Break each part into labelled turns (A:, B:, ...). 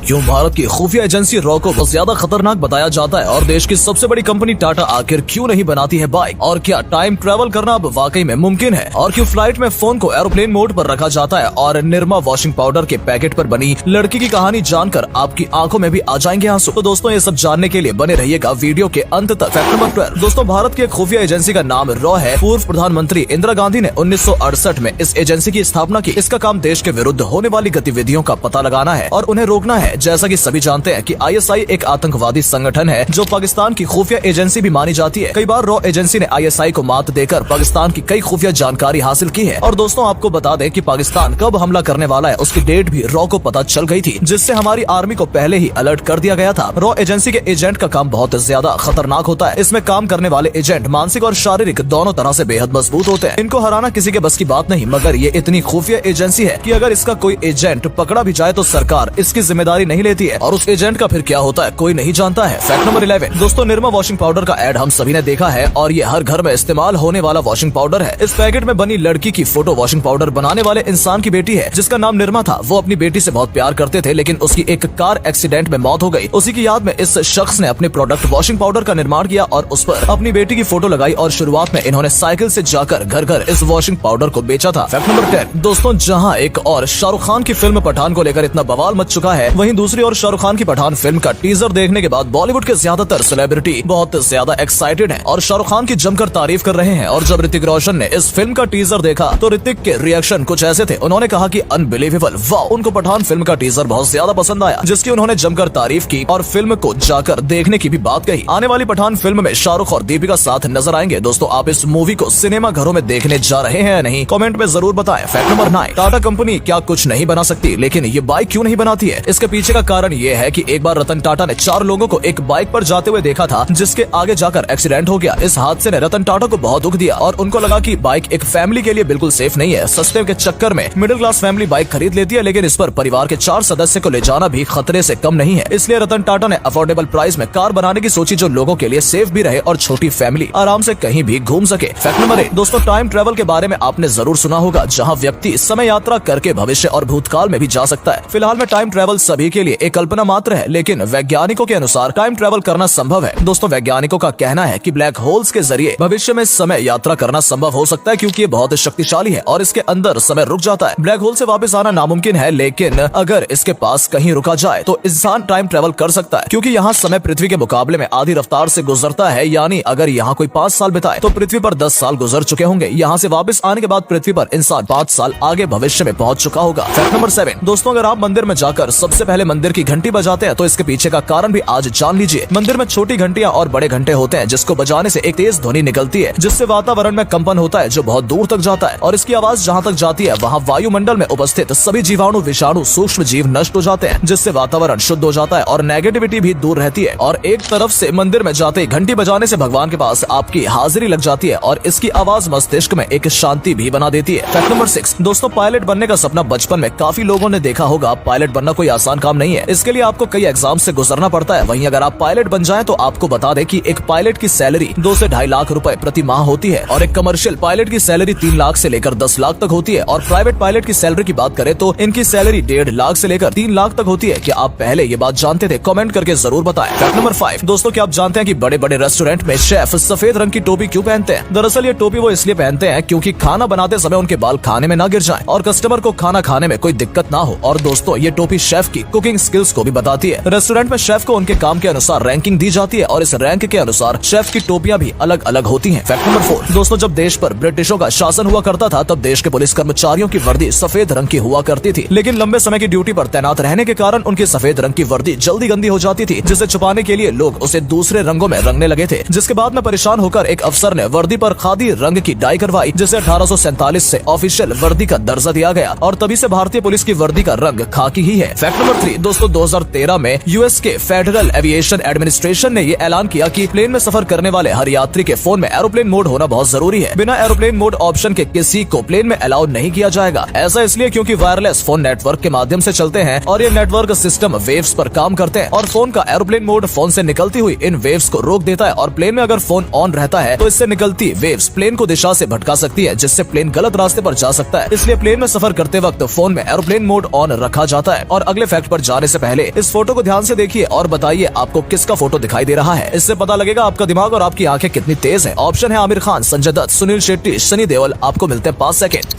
A: क्यों भारत की खुफिया एजेंसी रॉ को बहुत ज्यादा खतरनाक बताया जाता है और देश की सबसे बड़ी कंपनी टाटा आखिर क्यों नहीं बनाती है बाइक, और क्या टाइम ट्रेवल करना अब वाकई में मुमकिन है, और क्यों फ्लाइट में फोन को एरोप्लेन मोड पर रखा जाता है, और निरमा वॉशिंग पाउडर के पैकेट पर बनी लड़की की कहानी जानकर आपकी आंखों में भी आ जाएंगे आंसू। तो दोस्तों ये सब जानने के लिए बने रहिएगा वीडियो के अंत तक। फैक्ट नंबर 12 दोस्तों, भारत की एक खुफिया एजेंसी का नाम रॉ है। पूर्व प्रधानमंत्री इंदिरा गांधी ने 1968 में इस एजेंसी की स्थापना की। इसका काम देश के विरुद्ध होने वाली गतिविधियों का पता लगाना है और उन्हें रोकना है। जैसा कि सभी जानते हैं कि ISI एक आतंकवादी संगठन है जो पाकिस्तान की खुफिया एजेंसी भी मानी जाती है। कई बार रॉ एजेंसी ने ISI को मात देकर पाकिस्तान की कई खुफिया जानकारी हासिल की है। और दोस्तों आपको बता दें कि पाकिस्तान कब हमला करने वाला है उसकी डेट भी रॉ को पता चल गई थी, जिससे हमारी आर्मी को पहले ही अलर्ट कर दिया गया था। रॉ एजेंसी के एजेंट का काम बहुत ज्यादा खतरनाक होता है। इसमें काम करने वाले एजेंट मानसिक और शारीरिक दोनों तरह से बेहद मजबूत होते हैं। इनको हराना किसी के बस की बात नहीं, मगर ये इतनी खुफिया एजेंसी है कि अगर इसका कोई एजेंट पकड़ा भी जाए तो सरकार इसकी जिम्मेदारी नहीं लेती है, और उस एजेंट का फिर क्या होता है कोई नहीं जानता है। फैक्ट नंबर 11 दोस्तों, निरमा वॉशिंग पाउडर का एड हम सभी ने देखा है और ये हर घर में इस्तेमाल होने वाला वॉशिंग पाउडर है। इस पैकेट में बनी लड़की की फोटो वॉशिंग पाउडर बनाने वाले इंसान की बेटी है जिसका नाम निरमा था। वो अपनी बेटी से बहुत प्यार करते थे, लेकिन उसकी एक कार एक्सीडेंट में मौत हो गई। उसी की याद में इस शख्स ने अपने प्रोडक्ट वॉशिंग पाउडर का निर्माण किया और उस पर अपनी बेटी की फोटो लगाई, और शुरुआत में इन्होंने साइकिल से जाकर घर घर इस वॉशिंग पाउडर को बेचा था। फैक्ट नंबर 10 दोस्तों, जहां एक और शाहरुख खान की फिल्म पठान को लेकर इतना बवाल मच चुका है, वहीं दूसरी ओर शाहरुख खान की पठान फिल्म का टीजर देखने के बाद बॉलीवुड के ज्यादातर सेलिब्रिटी बहुत ज्यादा एक्साइटेड हैं और शाहरुख खान की जमकर तारीफ कर रहे हैं। और जब ऋतिक रोशन ने इस फिल्म का टीजर देखा तो ऋतिक के रिएक्शन कुछ ऐसे थे। उन्होंने कहा कि अनबिलीवेबल, वाह। उनको पठान फिल्म का टीजर बहुत ज्यादा पसंद आया, जिसकी उन्होंने जमकर तारीफ की और फिल्म को जाकर देखने की भी बात कही। आने वाली पठान फिल्म में शाहरुख और दीपिका साथ नजर आएंगे। दोस्तों आप इस मूवी को सिनेमा घरों में देखने जा रहे हैं या नहीं, कमेंट में जरूर बताएं। फैक्ट नंबर 9 टाटा कंपनी क्या कुछ नहीं बना सकती, लेकिन ये बाइक क्यों नहीं बनाती है? इसके पीछे का कारण ये है कि एक बार रतन टाटा ने 4 लोगों को एक बाइक पर जाते हुए देखा था, जिसके आगे जाकर एक्सीडेंट हो गया। इस हादसे ने रतन टाटा को बहुत दुख दिया और उनको लगा कि बाइक एक फैमिली के लिए बिल्कुल सेफ नहीं है। सस्ते के चक्कर में मिडिल क्लास फैमिली बाइक खरीद लेती है, लेकिन इस पर परिवार के 4 सदस्य को ले जाना भी खतरे से कम नहीं है। इसलिए रतन टाटा ने अफोर्डेबल प्राइस में कार बनाने की सोची, जो लोगों के लिए सेफ भी रहे और छोटी फैमिली आराम से कहीं भी घूम सके। फैक्ट नंबर 8 दोस्तों, टाइम ट्रेवल के बारे में आपने जरूर सुना होगा, जहां व्यक्ति समय यात्रा करके भविष्य और भूतकाल में भी जा सकता है। फिलहाल में टाइम ट्रेवल सभी के लिए एक कल्पना मात्र है, लेकिन वैज्ञानिकों के अनुसार टाइम ट्रेवल करना संभव है। दोस्तों वैज्ञानिकों का कहना है कि ब्लैक होल्स के जरिए भविष्य में समय यात्रा करना संभव हो सकता है, क्योंकि ये बहुत शक्तिशाली है और इसके अंदर समय रुक जाता है। ब्लैक होल से वापस आना नामुमकिन है, लेकिन अगर इसके पास कहीं रुका जाए तो इंसान टाइम ट्रेवल कर सकता है, क्योंकि यहाँ समय पृथ्वी के मुकाबले में आधी रफ्तार से गुजरता है। यानी अगर यहाँ कोई 5 साल बिताए तो पृथ्वी पर 10 साल गुजर चुके होंगे। यहाँ से वापस आने के बाद पृथ्वी पर इंसान 5 साल आगे भविष्य में पहुँच चुका होगा। फैक्ट नंबर 7 दोस्तों, अगर आप मंदिर में जाकर सबसे पहले मंदिर की घंटी बजाते हैं तो इसके पीछे का कारण भी आज जान लीजिए। मंदिर में छोटी घंटियां और बड़े घंटे होते हैं, जिसको बजाने से एक तेज ध्वनि निकलती है, जिससे वातावरण में कंपन होता है जो बहुत दूर तक जाता है, और इसकी आवाज जहां तक जाती है वहां वायुमंडल में उपस्थित सभी जीवाणु, विषाणु, सूक्ष्म जीव नष्ट हो जाते हैं, जिससे वातावरण शुद्ध हो जाता है और नेगेटिविटी भी दूर रहती है। और एक तरफ से मंदिर में जाते ही घंटी बजाने से भगवान के पास आपकी हाजिरी लग जाती है और इसकी आवाज मस्तिष्क में एक शांति भी बना देती है। फैक्ट नंबर 6 दोस्तों, पायलट बनने का सपना बचपन में काफी लोगों ने देखा होगा। पायलट बनना कोई आसान काम नहीं है, इसके लिए आपको कई एग्जाम से गुजरना पड़ता है। वहीं अगर आप पायलट बन जाएं तो आपको बता दें कि एक पायलट की सैलरी 2 से 2.5 लाख रुपए प्रति माह होती है, और एक कमर्शियल पायलट की सैलरी 3 लाख से लेकर 10 लाख तक होती है। और प्राइवेट पायलट की सैलरी की बात करें तो इनकी सैलरी 1.5 लाख से लेकर 3 लाख तक होती है। क्या आप पहले ये बात जानते थे? कमेंट करके जरूर बताएं। फैक्ट नंबर 5 दोस्तों, क्या आप जानते हैं कि बड़े बड़े रेस्टोरेंट में शेफ सफेद रंग की टोपी क्यों पहनते हैं? दरअसल ये टोपी वो इसलिए पहनते हैं क्योंकि खाना बनाते समय उनके बाल खाने में न गिर जाएं और कस्टमर को खाना खाने में कोई दिक्कत ना हो। और दोस्तों ये टोपी शेफ की कुकिंग स्किल्स को भी बताती है। रेस्टोरेंट में शेफ को उनके काम के अनुसार रैंकिंग दी जाती है और इस रैंक के अनुसार शेफ की टोपियां भी अलग अलग होती हैं। फैक्ट नंबर 4 दोस्तों, जब देश पर ब्रिटिशों का शासन हुआ करता था तब देश के पुलिस कर्मचारियों की वर्दी सफेद रंग की हुआ करती थी, लेकिन लंबे समय की ड्यूटी पर तैनात रहने के कारण उनकी सफेद रंग की वर्दी जल्दी गंदी हो जाती थी, जिसे छुपाने के लिए लोग उसे दूसरे रंगों में रंगने लगे थे। जिसके बाद में परेशान होकर एक अफसर ने वर्दी पर खादी रंग की डाई करवाई, जिसे 1847 से ऑफिशियल वर्दी का दर्जा दिया गया और तभी से भारतीय पुलिस की वर्दी का रंग खाकी ही है। फैक्ट नंबर 3 दोस्तों, 2013 में यूएस के फेडरल एविएशन एडमिनिस्ट्रेशन ने ये ऐलान किया कि प्लेन में सफर करने वाले हर यात्री के फोन में एरोप्लेन मोड होना बहुत जरूरी है। बिना एरोप्लेन मोड ऑप्शन के किसी को प्लेन में अलाउ नहीं किया जाएगा। ऐसा इसलिए क्योंकि वायरलेस फोन नेटवर्क के माध्यम से चलते हैं और ये नेटवर्क सिस्टम वेव्स पर काम करते हैं, और फोन का एरोप्लेन मोड फोन से निकलती हुई इन वेव्स को रोक देता है। और प्लेन में अगर फोन ऑन रहता है तो इससे निकलती वेव्स प्लेन को दिशा से भटका सकती है, जिससे प्लेन गलत रास्ते पर जा सकता है। इसलिए प्लेन में सफर करते वक्त फोन में एरोप्लेन मोड ऑन रखा जाता है। और अगले फैक्ट पर पर जाने से पहले इस फोटो को ध्यान से देखिए और बताइए आपको किसका फोटो दिखाई दे रहा है। इससे पता लगेगा आपका दिमाग और आपकी आंखें कितनी तेज है। ऑप्शन है आमिर खान, संजय दत्त, सुनील शेट्टी, सनी देओल। आपको मिलते हैं 5 सेकेंड।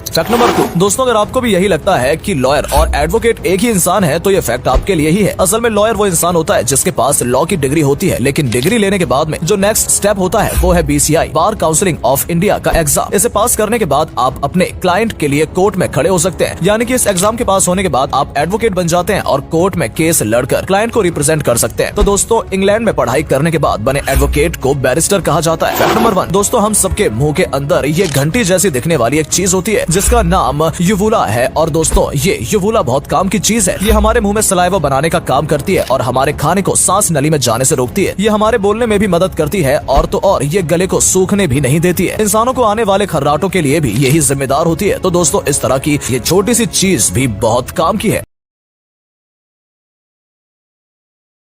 A: Fact number 2। दोस्तों, अगर आपको भी यही लगता है कि लॉयर और एडवोकेट एक ही इंसान है तो ये फैक्ट आपके लिए ही है। असल में लॉयर वो इंसान होता है जिसके पास लॉ की डिग्री होती है, लेकिन डिग्री लेने के बाद में जो नेक्स्ट स्टेप होता है वो है BCI, bar counselling of India का एग्जाम। इसे पास करने के बाद आप अपने क्लाइंट के लिए कोर्ट में खड़े हो सकते हैं। यानी कि इस एग्जाम के पास होने के बाद आप एडवोकेट बन जाते हैं और कोर्ट में केस लड़कर क्लाइंट को रिप्रेजेंट कर सकते हैं। तो दोस्तों, इंग्लैंड में पढ़ाई करने के बाद बने एडवोकेट को बैरिस्टर कहा जाता है। Fact number 1। दोस्तों, हम सबके मुंह के अंदर ये घंटी जैसी दिखने वाली एक चीज होती है जिसका नाम युवुला है। और दोस्तों, ये युवुला बहुत काम की चीज है। ये हमारे मुंह में सलाइवा बनाने का काम करती है और हमारे खाने को सांस नली में जाने से रोकती है। ये हमारे बोलने में भी मदद करती है और तो और ये गले को सूखने भी नहीं देती है। इंसानों को आने वाले खर्राटों के लिए भी यही जिम्मेदार होती है। तो दोस्तों, इस तरह की ये छोटी सी चीज भी बहुत काम की है।